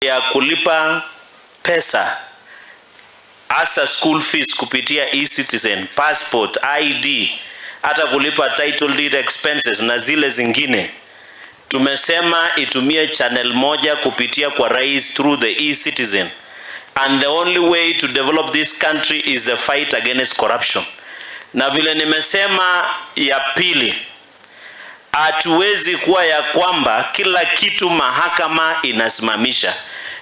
ya kulipa pesa asa school fees kupitia e-citizen, passport, ID, hata kulipa title deed expenses na zile zingine. Tumesema itumie channel moja kupitia kwa rais through the e-citizen. And the only way to develop this country is the fight against corruption. Na vile nimesema ya pili, hatuwezi kuwa ya kwamba kila kitu mahakama inasimamisha.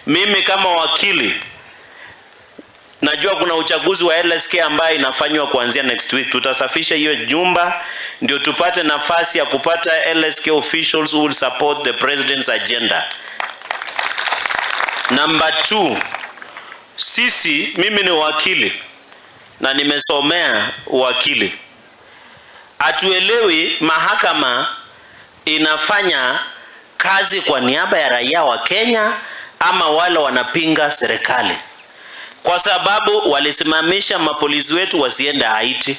Mimi kama wakili najua kuna uchaguzi wa LSK ambayo inafanywa kuanzia next week. Tutasafisha hiyo jumba ndio tupate nafasi ya kupata LSK officials who will support the president's agenda. Number 2, mimi ni wakili na nimesomea wakili. Hatuelewi mahakama inafanya kazi kwa niaba ya raia wa Kenya ama wale wanapinga serikali. Kwa sababu walisimamisha mapolisi wetu wasiende Haiti,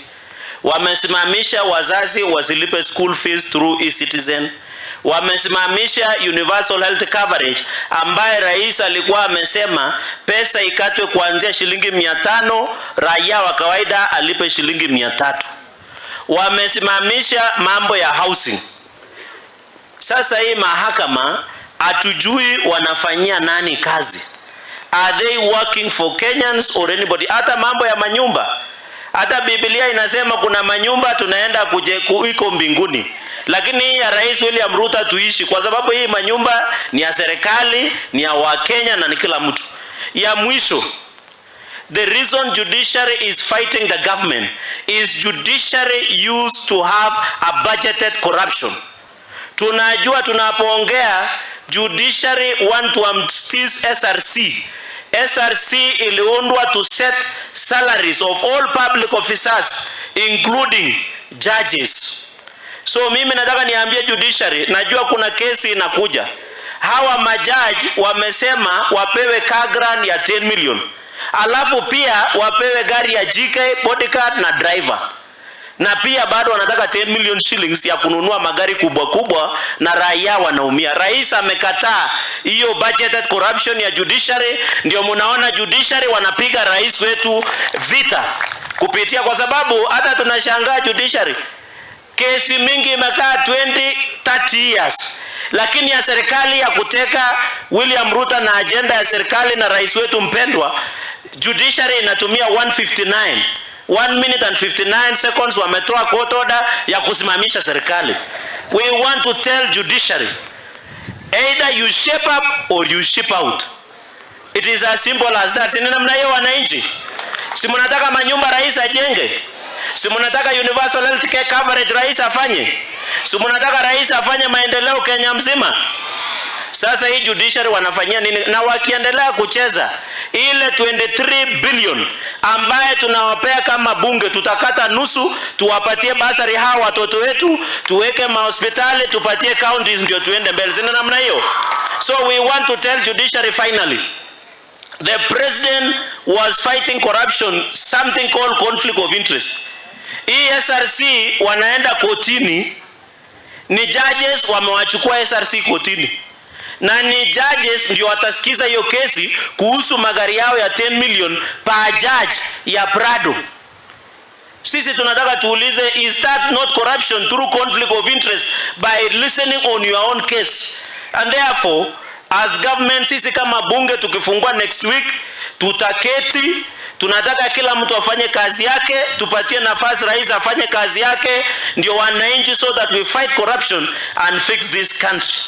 wamesimamisha wazazi wasilipe school fees through e-citizen, wamesimamisha universal health coverage ambaye rais alikuwa amesema pesa ikatwe kuanzia shilingi 500, raia wa kawaida alipe shilingi 300. Wamesimamisha mambo ya housing. Sasa hii mahakama hatujui wanafanyia nani kazi. Are they working for Kenyans or anybody? Hata mambo ya manyumba, hata Biblia inasema kuna manyumba tunaenda kuiko mbinguni, lakini ya Rais William Ruto tuishi, kwa sababu hii manyumba ni ya serikali, ni ya Wakenya na ni kila mtu. Ya mwisho, the reason judiciary is fighting the government is judiciary used to have a budgeted corruption. Tunajua tunapoongea judiciary want to amnesties SRC. SRC iliundwa to set salaries of all public officers including judges. So mimi nataka niambie judiciary, najua kuna kesi inakuja. Hawa majaji wamesema wapewe car grant ya 10 million. Alafu pia wapewe gari ya GK, bodyguard na driver. Na pia bado wanataka 10 million shillings ya kununua magari kubwa kubwa na raia wanaumia. Rais amekataa hiyo budgeted corruption ya judiciary, ndio mnaona judiciary wanapiga rais wetu vita kupitia, kwa sababu hata tunashangaa judiciary. Kesi mingi imekaa 20-30 years. Lakini ya serikali ya kuteka William Ruto na agenda ya serikali na rais wetu mpendwa, judiciary inatumia 1 minute and 59 seconds wametoa court order ya kusimamisha serikali. We want to tell judiciary, either you shape up or you ship out. It is as simple as that. Sina namna hiyo wananchi. Si mnataka manyumba rais ajenge? Si mnataka universal health care coverage rais afanye? Si mnataka rais afanye maendeleo Kenya mzima? Sasa hii judiciary wanafanyia nini? Na wakiendelea kucheza ile 23 billion ambaye tunawapea kama bunge, tutakata nusu tuwapatie basari hawa watoto wetu, tuweke mahospitali, tupatie counties ndio tuende mbele. Sina namna hiyo. So we want to tell judiciary finally, the president was fighting corruption, something called conflict of interest. SRC wanaenda kotini, ni judges wamewachukua SRC kotini. Na ni judges ndio watasikiza hiyo kesi kuhusu magari yao ya 10 million per judge ya Prado. Sisi tunataka tuulize, is that not corruption through conflict of interest by listening on your own case? And therefore, as government, sisi kama bunge tukifungua next week, tutaketi, tunataka kila mtu afanye kazi yake, tupatie nafasi rais afanye kazi yake, ndio wananchi, so that we fight corruption and fix this country.